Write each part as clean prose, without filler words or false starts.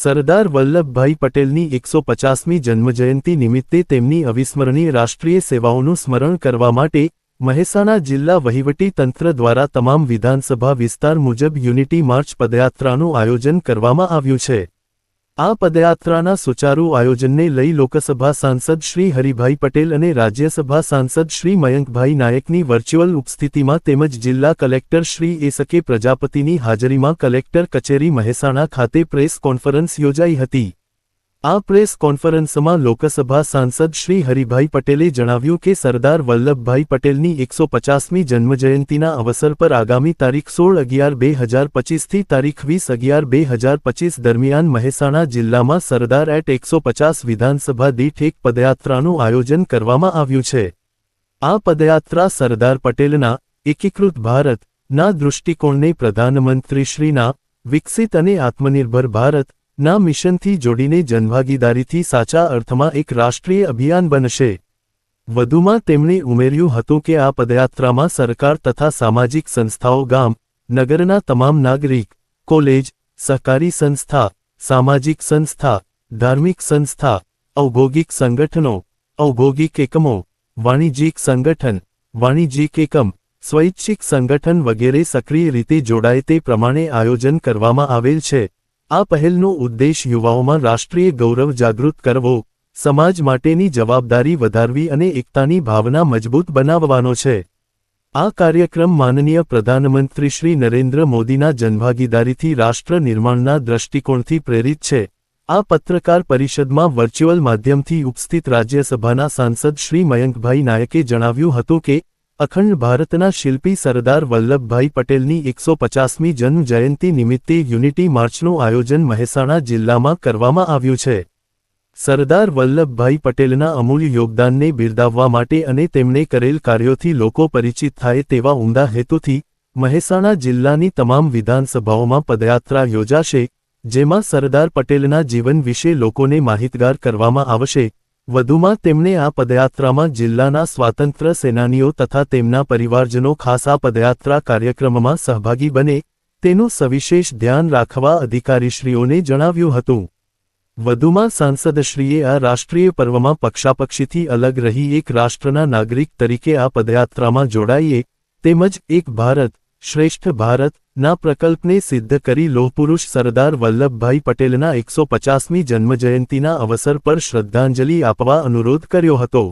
સરદાર વલ્લભભાઈ પટેલની 150મી જન્મજયંતિ નિમિત્તે તેમની અવિસ્મરણીય રાષ્ટ્રીય સેવાઓનું સ્મરણ કરવા માટે મહેસાણા જિલ્લા વહીવટી તંત્ર દ્વારા તમામ વિધાનસભા વિસ્તાર મુજબ યુનિટી માર્ચ પદયાત્રાનું આયોજન કરવામાં આવ્યું છે। આ પદયાત્રાના સુચારુ આયોજનને લઈ લોકસભા સાંસદ શ્રી હરિભાઈ પટેલ અને રાજ્યસભા સાંસદ શ્રી મયંકભાઈ નાયકની વર્ચ્યુઅલ ઉપસ્થિતિમાં તેમજ જિલ્લા કલેક્ટર શ્રી એસકે પ્રજાપતિની હાજરીમાં કલેક્ટર કચેરી મહેસાણા ખાતે પ્રેસ કોન્ફરન્સ યોજાઈ હતી। આ પ્રેસ કોન્ફરન્સમાં લોકસભા સાંસદ શ્રી હરિભાઈ પટેલે જણાવ્યું કે સરદાર વલ્લભભાઈ પટેલની 150મી જન્મજયંતિના અવસર પર આગામી તારીખ 16/11/2025 થી તારીખ 20/11/2025 દરમિયાન મહેસાણા જિલ્લામાં સરદાર એટ 150 વિધાનસભા દીઠ એક પદયાત્રાનું આયોજન કરવામાં આવ્યું છે। આ પદયાત્રા સરદાર પટેલના એકીકૃત ભારતના દૃષ્ટિકોણને પ્રધાનમંત્રીશ્રીના વિકસિત અને આત્મનિર્ભર ભારત ના મિશનથી જોડીને જનભાગીદારીથી સાચા અર્થમાં એક રાષ્ટ્રીય અભિયાન બનશે। વધુમાં તેમણે ઉમેર્યું હતું કે આ પદયાત્રામાં સરકાર તથા સામાજિક સંસ્થાઓ ગામ નગરના તમામ નાગરિક કોલેજ સહકારી સંસ્થા સામાજિક સંસ્થા ધાર્મિક સંસ્થા ઔદ્યોગિક સંગઠનો ઔદ્યોગિક એકમો વાણિજ્યિક સંગઠન વાણિજ્યિક એકમ સ્વૈચ્છિક સંગઠન વગેરે સક્રિય રીતે જોડાય તે પ્રમાણે આયોજન કરવામાં આવેલ છે। આ પહેલનો ઉદ્દેશ યુવાઓમાં રાષ્ટ્રીય ગૌરવ જાગૃત કરવો સમાજ માટેની જવાબદારી વધારવી અને એકતાની ભાવના મજબૂત બનાવવાનો છે। આ કાર્યક્રમ માનનીય પ્રધાનમંત્રી શ્રી નરેન્દ્ર મોદીના જનભાગીદારીથી રાષ્ટ્ર નિર્માણના દૃષ્ટિકોણથી પ્રેરિત છે। આ પત્રકાર પરિષદમાં વર્ચ્યુઅલ માધ્યમથી ઉપસ્થિત રાજ્યસભાના સાંસદ શ્રી મયંકભાઈ નાયકે જણાવ્યું હતું કે અખંડ ભારતના શિલ્પી સરદાર વલ્લભભાઈ પટેલની 150મી જન્મ જયંતિ નિમિત્તે યુનિટી માર્ચનું આયોજન મહેસાણા જિલ્લામાં કરવામાં આવ્યું છે। સરદાર વલ્લભભાઈ પટેલના અમૂલ્ય યોગદાનને બિરદાવવા માટે અને તેમણે કરેલ કાર્યોથી લોકો પરિચિત થાય તેવા ઉમદા હેતુથી મહેસાણા જિલ્લાની તમામ વિધાનસભાઓમાં પદયાત્રા યોજાશે, જેમાં સરદાર પટેલના જીવન વિશે લોકોને માહિતગાર કરવામાં આવશે। વધુમાં તેમણે આ પદયાત્રામાં જિલ્લાના સ્વાતંત્ર્ય સેનાનીઓ તથા તેમના પરિવારજનો ખાસ આ પદયાત્રા કાર્યક્રમમાં સહભાગી બને તેનું સવિશેષ ધ્યાન રાખવા અધિકારીશ્રીઓને જણાવ્યું હતું। વધુમાં સાંસદશ્રીએ આ રાષ્ટ્રીય પર્વમાં પક્ષાપક્ષીથી અલગ રહી એક રાષ્ટ્રના નાગરિક તરીકે આ પદયાત્રામાં જોડાઈએ તેમજ એક ભારત શ્રેષ્ઠ ભારત ના પ્રકલ્પને સિદ્ધ કરી લોહપુરુષ સરદાર વલ્લભભાઈ પટેલના 150મી જન્મજયંતિના અવસર પર શ્રદ્ધાંજલિ આપવા અનુરોધ કર્યો હતો।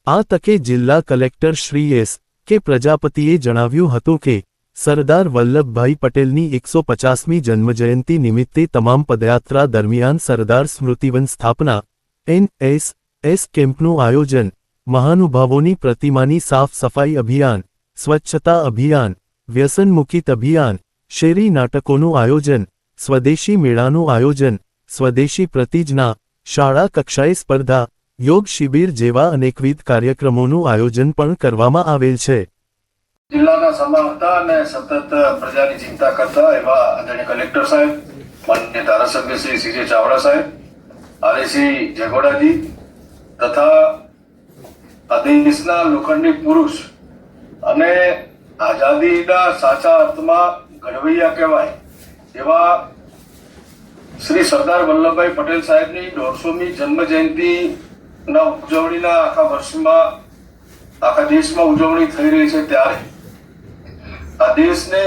આ તકે જિલ્લા કલેક્ટર શ્રી એસ.કે. પ્રજાપતિએ જણાવ્યું હતું કે સરદાર વલ્લભભાઈ પટેલની 150મી જન્મજયંતિ નિમિત્તે તમામ પદયાત્રા દરમિયાન સરદાર સ્મૃતિવન સ્થાપના એન.એસ.એસ. કેમ્પનું આયોજન, મહાનુભાવોની પ્રતિમાની સાફ સફાઈ અભિયાન, સ્વચ્છતા અભિયાન, વ્યસન મુક્ત અભિયાન, શેરી નાટકોનું આયોજન, સ્વદેશી મેળાનું આયોજન, સ્વદેશી પ્રતિજ્ઞા, શાળા કક્ષાએ સ્પર્ધા, યોગ શિબિર જેવા અનેકવિધ કાર્યક્રમોનું આયોજન પણ કરવામાં આવેલ છે। જિલ્લાના સમાવતા અને સતત પ્રજાની ચિંતા કરતા એવા આદરણીય કલેક્ટર સાહેબ, માનનીય ધારાસભ્ય શ્રી સીજે ચાવડા સાહેબ, આરએસી જગોડાજી તથા આ દેશના લોખંડી પુરુષ અને આઝાદીના સાચા અર્થમાં ઘડવૈયા કહેવાય એવા શ્રી સરદાર વલ્લભભાઈ પટેલ સાહેબની 150મી જન્મ જયંતિના ઉજવણીના આખા વર્ષમાં આખા દેશમાં ઉજવણી થઈ રહી છે, ત્યારે આ દેશને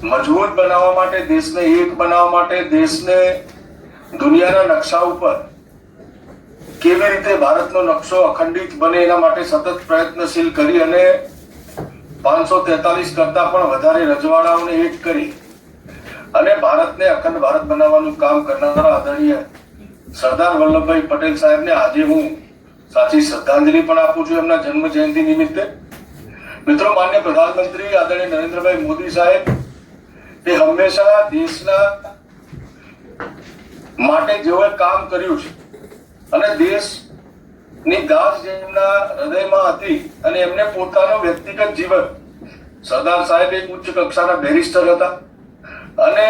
મજબૂત બનાવવા માટે, દેશને એક બનાવવા માટે, દેશને દુનિયાના નકશા ઉપર કેવી રીતે ભારતનો નકશો અખંડિત બને એના માટે સતત પ્રયત્નશીલ કરી અને 543 કરતા પણ વધારે રજવાડાઓને એક કરી અને ભારતને અખંડ ભારત બનાવવાનું કામ કરનારા આદરણીય સરદાર વલ્લભભાઈ પટેલ સાહેબને આજે હું સાચી શ્રદ્ધાંજલિ પણ આપું છું એમના જન્મ જયંતિ નિમિત્તે। મિત્રો, માન્ય પ્રધાનમંત્રી આદરણીય નરેન્દ્રભાઈ મોદી સાહેબ એ હંમેશા દેશના માટે જેઓએ કામ કર્યું છે અને દેશની ગાજ જેમના હૃદયમાં હતી અને એમને પોતાનો વ્યક્તિગત જીવન, સરદાર સાહેબ એક ઉચ્ચ કક્ષાના બેરિસ્ટર હતા અને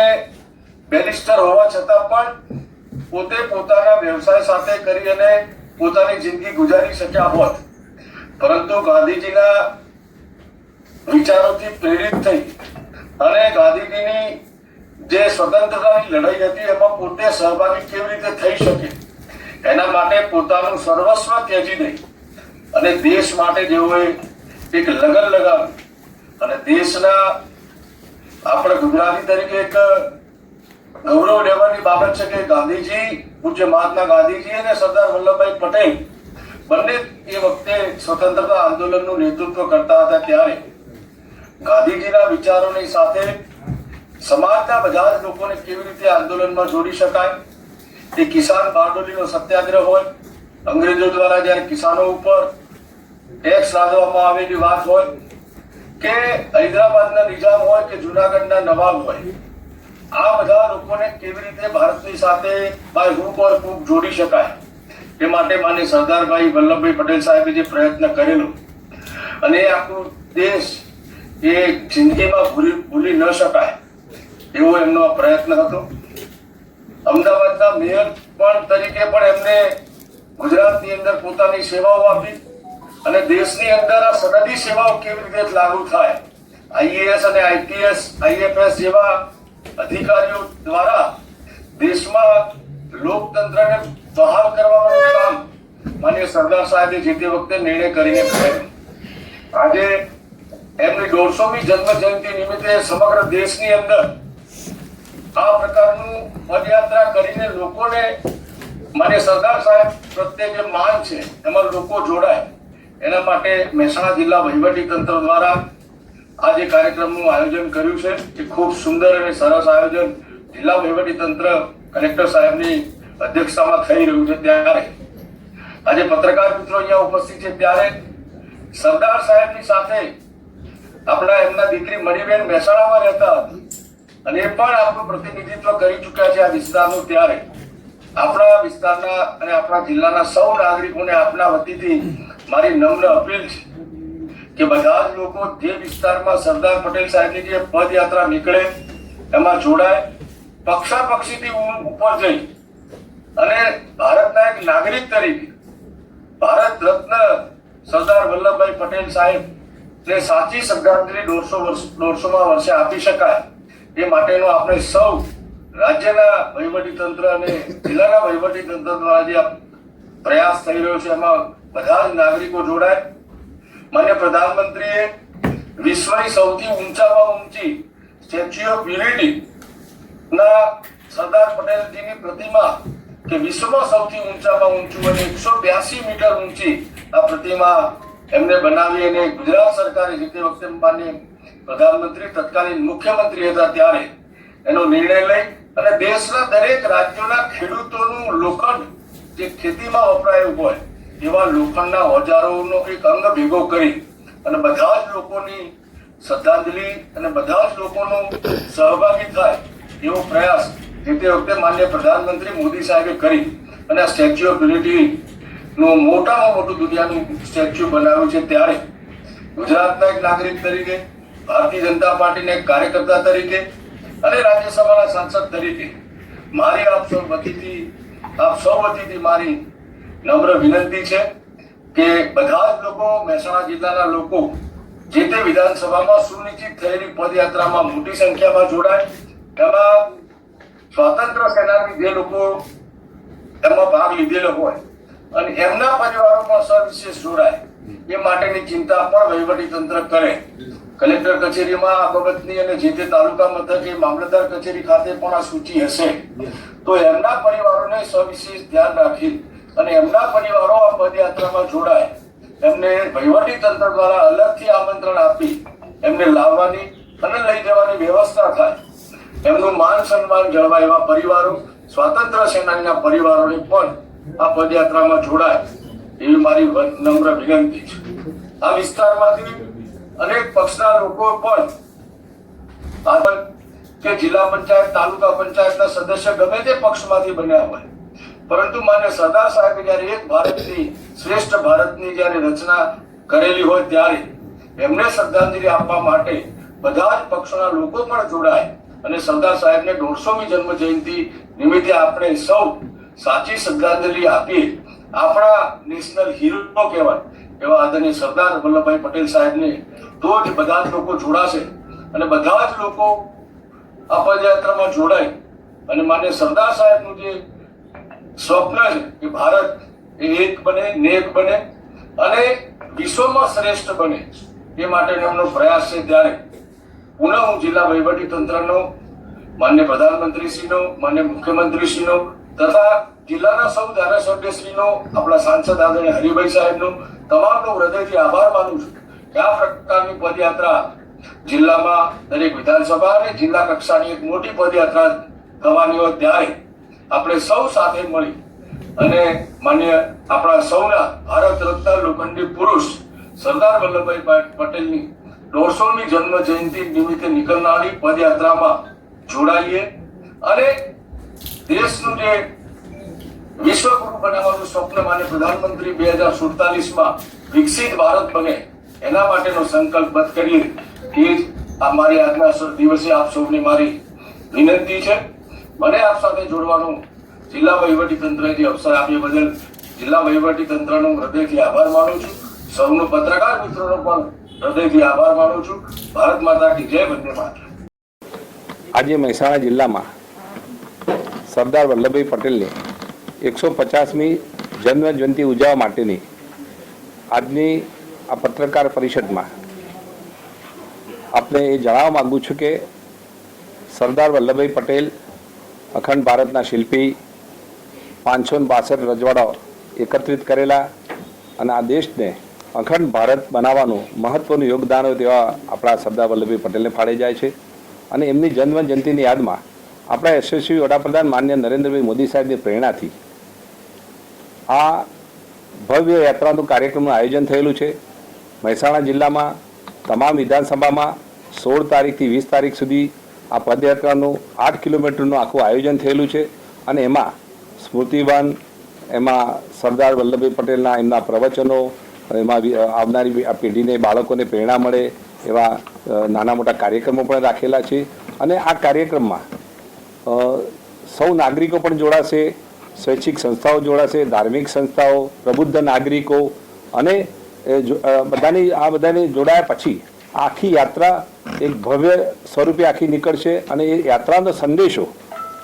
બેરિસ્ટર હોવા છતાં પણ પોતે પોતાના વ્યવસાય સાથે કરી અને પોતાની જિંદગી ગુજારી શક્યા હોત, પરંતુ ગાંધીજીના વિચારોથી પ્રેરિત થઈ અને ગાંધીજીની જે સ્વતંત્રતાની લડાઈ હતી એમાં પોતે સહભાગી કેવી રીતે થઈ શકે, એના માટે પોતાનું સર્વસ્વ ત્યજી દઈ અને દેશ માટે જેઓએ એક લગન લગાવી અને દેશના આપણે ગુજરાતી તરીકે એક ગૌરવ લેવાની બાબત છે કે ગાંધીજી, પૂજ્ય મહાત્મા ગાંધીજી અને સરદાર વલ્લભભાઈ પટેલ બંને એ વખતે સ્વતંત્રતા આંદોલનનું નેતૃત્વ કરતા હતા. ત્યારે ગાંધીજીના વિચારોની સાથે સમાજના બધા જ લોકોને કેવી રીતે આંદોલનમાં જોડી શકાય, એ કિસાન બારડોલીનો સત્યાગ્રહ હોય, અંગ્રેજો દ્વારા જ્યારે કિસાનો ઉપર ટેક્સ લાદવામાં આવેલી વાત હોય, કે હૈદરાબાદના નિઝામ હોય કે જુનાગઢના નવાબ હોય, આ બધા લોકોને કેવી રીતે ભારતની સાથે બાય હુક ઓર ક્રુક જોડી શકાય, એ માટે માન્ય સરદારભાઈ વલ્લભભાઈ પટેલ સાહેબે જે પ્રયત્ન કરેલો અને એ આખું દેશ એ જિંદગીમાં ભૂલી ન શકાય એવો એમનો પ્રયત્ન હતો. અમદાવાદના મેયર પણ તરીકે પણ એમને ગુજરાતની અંદર પોતાની સેવાઓ આપી અને દેશની અંદર આ સરહદી સેવાઓ કેવી રીતે લાગુ થાય, આઈએએસ અને આઈપીએસ, આઈએફએસ જેવા અધિકારીઓ દ્વારા દેશમાં લોકતંત્રને બહાલ કરવાનું કામ માન્ય સરદાર સાહેબે જે તે વખતે નિર્ણય કરીને કર્યો. આજે એમની 150મી જન્મ જયંતિ નિમિત્તે સમગ્ર દેશની અંદર આ પ્રકારનું પદયાત્રા કરીને લોકોને માન્ય સરદાર સાહેબ પ્રત્યે જે માન છે એમાં લોકો જોડાય, એના માટે મહેસાણા જિલ્લા વહીવટી તંત્ર દ્વારા આ જે કાર્યક્રમનું આયોજન કર્યું છે એ ખૂબ સુંદર અને સરસ આયોજન જિલ્લા વહીવટી તંત્ર કલેક્ટર સાહેબની અધ્યક્ષતામાં થઈ રહ્યું છે. ત્યારે આજે પત્રકાર મિત્રો અહીંયા ઉપસ્થિત છે, ત્યારે સરદાર સાહેબની સાથે આપણા એમના દીકરી મણિબેન મહેસાણામાં રહેતા હતા અને એ પણ આપણું પ્રતિનિધિત્વ કરી ચૂક્યા છે આ વિસ્તારનું. ત્યારે આપણા વિસ્તારના અને આપણા જિલ્લાના સૌ નાગરિકોને આપના વતીથી મારી નમ્ર અપીલ છે કે બધા જ લોકો જે વિસ્તારમાં સરદાર પટેલ સાહેબની જે પદયાત્રા નીકળે એમાં જોડાય, પક્ષાપક્ષીથી ઉપર જઈ અને ભારતના એક નાગરિક તરીકે ભારત રત્ન સરદાર વલ્લભભાઈ પટેલ સાહેબ ને સાચી શ્રદ્ધાંજલિ 150મા વર્ષે આપી શકાય એ માટેનો આપણે સૌ રાજ્યના વહીવટી તંત્ર અને જિલ્લાના વહીવટી તંત્ર દ્વારા જે પ્રયાસ થઈ રહ્યો છે એમાં બધા જ નાગરિકો જોડાય. માન્ય પ્રધાનમંત્રીએ વિશ્વની સૌથી ઊંચામાં ઊંચી સ્ટેચ્યુ ઓફ યુનિટી ના સરદાર પટેલજીની પ્રતિમા કે વિશ્વમાં સૌથી ઊંચામાં ઊંચું અને 182 મીટર ઊંચી આ પ્રતિમા એમને બનાવી અને ગુજરાત સરકારે જે તે વખતે માન્ય પ્રધાનમંત્રી તત્કાલીન મુખ્યમંત્રી હતા ત્યારે એનો નિર્ણય લઈ અને દેશના દરેક રાજ્યોના ખેડૂતોનું લોખંડ જે ખેતીમાં વપરાયું હોય એવા લોખંડના ઓજારોનો એક અંગ ભેગો કરી અને બધા જ લોકોની શ્રદ્ધાંજલિ અને બધા જ લોકોનો સહભાગી થાય એવો પ્રયાસ જે તે વખતે માન્ય પ્રધાનમંત્રી મોદી સાહેબે કરી અને આ સ્ટેચ્યુ ઓફ યુનિટી નું મોટામાં મોટું દુનિયાનું સ્ટેચ્યુ બનાવ્યું છે. ત્યારે ગુજરાતના એક નાગરિક તરીકે, ભારતીય જનતા પાર્ટીના એક કાર્યકર્તા તરીકે અને રાજ્યસભાના સાંસદ તરીકે મારી આપ સૌ વતીથી મારી નમ્ર વિનંતી છે કે બધા જ લોકો, મહેસાણા જિલ્લાના લોકો જે તે વિધાનસભામાં સુનિશ્ચિત થયેલી પદયાત્રામાં મોટી સંખ્યામાં જોડાય. એમાં સ્વાતંત્ર્ય સેનાની જે લોકો એમાં ભાગ લીધેલો હોય અને એમના પરિવારો પણ સવિશેષ જોડાય એ માટેની ચિંતા પણ વહીવટી તંત્ર કરે. કલેક્ટર કચેરીમાં આ બાબતની અને જે તે તાલુકા મથકે મામલતદાર કચેરી ખાતે પણ આ સૂચિ હશે તો એમના પરિવારોને સવિશેષ ધ્યાન રાખી અને એમના પરિવારો આ પદયાત્રામાં જોડાય, એમને વહીવટી તંત્ર દ્વારા અલગથી આમંત્રણ આપી એમને લાવવાની અને લઈ જવાની વ્યવસ્થા થાય, એમનું માન સન્માન જળવાય એવા પરિવારો, સ્વાતંત્ર્ય સેનાનીના પરિવારોને પણ આ પદયાત્રામાં જોડાય એવી મારી નમ્ર વિનંતી છે. આ વિસ્તારમાંથી અનેક પક્ષના લોકો પણ કે જિલ્લા પંચાયત, તાલુકા પંચાયતના સદસ્ય ગમે તે પક્ષમાંથી બન્યા હોય, પરંતુ માન્ય સરદાર સાહેબે જયારે એક ભારતની, શ્રેષ્ઠ ભારતની જયારે રચના કરેલી હોય ત્યારે એમને શ્રદ્ધાંજલિ આપવા માટે બધા જ પક્ષોના લોકો પણ જોડાય અને સરદાર સાહેબને 150મી જન્મ જયંતિ નિમિત્તે આપણે સૌ સાચી શ્રદ્ધાંજલિ આપીએ. આપણા નેશનલ હીરો કહેવાય એવા આદરણીય સરદાર વલ્લભભાઈ પટેલ સાહેબને તો જ બધા જ લોકો જોડાશે અને બધા જ લોકો આ પદયાત્રામાં જોડાય અને માન્ય સરદાર સાહેબનું જે સ્વપ્ન છે કે ભારત એ એક બને, નેક બને અને વિશ્વમાં શ્રેષ્ઠ બને, એ માટેનો એમનો પ્રયાસ છે. ત્યારે પુનઃ હું જિલ્લા વહીવટી તંત્રનો, માન્ય પ્રધાનમંત્રીશ્રીનો, માન્ય મુખ્યમંત્રીશ્રીનો તથા જિલ્લાના સૌ ધારાસભ્યશ્રીનો, આપણા સાંસદ આદરણીય હરિભાઈ સાહેબનો, તમામનો હૃદયથી આભાર માનું છું કે આ પ્રકારની પદયાત્રા જિલ્લામાં દરેક વિધાનસભા અને જિલ્લા કક્ષાની એક મોટી પદયાત્રા થવાની હોય ત્યારે આપણે સૌ સાથે મળી અને માન્ય આપણા સૌના ભારત રત્ન લોખંડી પુરુષ સરદાર વલ્લભભાઈ પટેલની 150મી જન્મ જયંતિ નિમિત્તે નીકળનારી પદયાત્રામાં જોડાઈએ અને દેશનું જે વિશ્વગુરુ બનાવવાનું સ્વપ્ન માન્ય પ્રધાનમંત્રી 2047માં વિકસિત ભારત બને એના માટેનો સંકલ્પબદ્ધ કરીએ. એ આ મારી આજના દિવસે આપ સૌને મારી વિનંતી છે. મને આપ સાથે જોડવાનું જિલ્લા વહીવટી તંત્રએ જે અવસર આપ્યો બદલ જિલ્લા વહીવટી તંત્રનો હૃદયથી આભાર માનું છું. સૌનો પત્રકાર મિત્રોનો પણ હૃદયથી આભાર માનું છું. ભારત માતા કી જય, વંદે માતરમ. આજે મહેસાણા જિલ્લામાં સરદાર વલ્લભભાઈ પટેલની 150મી જન્મ જયંતિ ઉજવવા માટેની આજની આ પત્રકાર પરિષદમાં આપને એ જણાવવા માગું છું કે સરદાર વલ્લભભાઈ પટેલ અખંડ ભારતના શિલ્પી, 562 રજવાડાઓ એકત્રિત કરેલા અને આ દેશને અખંડ ભારત બનાવવાનું મહત્વનું યોગદાન હોય તેવા આપણા સરદાર વલ્લભભાઈ પટેલને ફાળે જાય છે. અને એમની જન્મ જયંતિની યાદમાં આપણા યશસ્વી વડાપ્રધાન માન્ય નરેન્દ્રભાઈ મોદી સાહેબની પ્રેરણાથી આ ભવ્ય યાત્રાનું કાર્યક્રમનું આયોજન થયેલું છે. મહેસાણા જિલ્લામાં તમામ વિધાનસભામાં 16 તારીખથી 20 તારીખ સુધી આ પદયાત્રાનું 8 કિલોમીટરનું આખું આયોજન થયેલું છે. અને એમાં સ્મૃતિવન, એમાં સરદાર વલ્લભભાઈ પટેલના એમના પ્રવચનો, એમાં આવનારી પેઢીને, બાળકોને પ્રેરણા મળે એવા નાના મોટા કાર્યક્રમો પણ રાખેલા છે. અને આ કાર્યક્રમમાં સૌ નાગરિકો પણ જોડાશે, સ્વૈચ્છિક સંસ્થાઓ જોડાશે, ધાર્મિક સંસ્થાઓ, પ્રબુદ્ધ નાગરિકો અને બધાને જોડાયા પછી આખી યાત્રા એક ભવ્ય સ્વરૂપે આખી નીકળશે. અને એ યાત્રાનો સંદેશો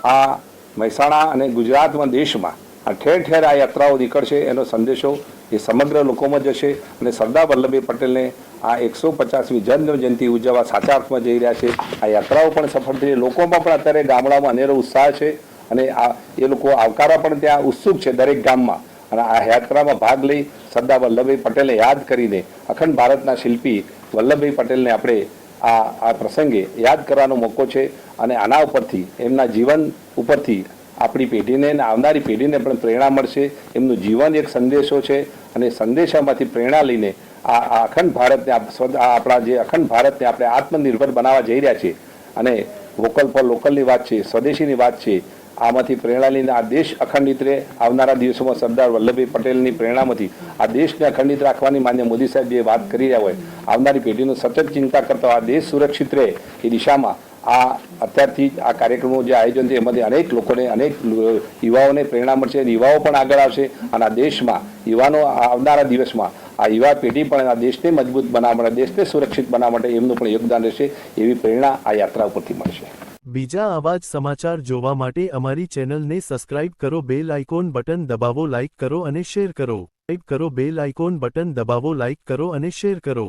આ મહેસાણા અને ગુજરાતમાં, દેશમાં આ ઠેર ઠેર આ યાત્રાઓ નીકળશે. એનો સંદેશો એ સમગ્ર લોકોમાં જશે. અને સરદાર વલ્લભભાઈ પટેલને આ 150મી જન્મ જયંતિ ઉજવવા સાચા અર્થમાં જઈ રહ્યા છે. આ યાત્રાઓ પણ સફળ થઈ, લોકોમાં પણ અત્યારે ગામડામાં અનેરો ઉત્સાહ છે અને એ લોકો આવકારવા પણ ત્યાં ઉત્સુક છે દરેક ગામમાં. અને આ યાત્રામાં ભાગ લઈ સરદાર વલ્લભભાઈ પટેલને યાદ કરીને અખંડ ભારતના શિલ્પી વલ્લભભાઈ પટેલને આપણે આ પ્રસંગે યાદ કરવાનો મોકો છે. અને આના ઉપરથી, એમના જીવન ઉપરથી આપણી પેઢીને અને આવનારી પેઢીને પણ પ્રેરણા મળશે. એમનું જીવન એક સંદેશો છે અને સંદેશામાંથી પ્રેરણા લઈને આ અખંડ ભારતને, આપણા જે અખંડ ભારતને આપણે આત્મનિર્ભર બનાવવા જઈ રહ્યા છીએ અને વોકલ ફોર લોકલની વાત છે, સ્વદેશીની વાત છે, આમાંથી પ્રેરણા લઈને આ દેશ અખંડિત રહે. આવનારા દિવસોમાં સરદાર વલ્લભભાઈ પટેલની પ્રેરણામાંથી આ દેશને અખંડિત રાખવાની માન્ય મોદી સાહેબ જે વાત કરી રહ્યા હોય, આવનારી પેઢીનું સતત ચિંતા કરતા આ દેશ સુરક્ષિત રહે એ દિશામાં આ અત્યારથી આ કાર્યક્રમો જે આયોજન છે એમાંથી અનેક લોકોને, અનેક યુવાઓને પ્રેરણા મળશે. યુવાઓ પણ આગળ આવશે અને આ દેશમાં યુવાનો આવનારા દિવસમાં આ યુવા પેઢી પણ આ દેશને મજબૂત બનાવવા માટે, દેશને સુરક્ષિત બનાવવા માટે એમનું પણ યોગદાન રહેશે. એવી પ્રેરણા આ યાત્રા ઉપરથી મળશે. બીજા આવા જ સમાચાર જોવા માટે અમારી ચેનલને સબસ્ક્રાઇબ કરો, બેલ આઇકોન બટન દબાવો, લાઇક કરો અને શેર કરો. બેલ આઇકોન બટન દબાવો, લાઇક કરો અને શેર કરો.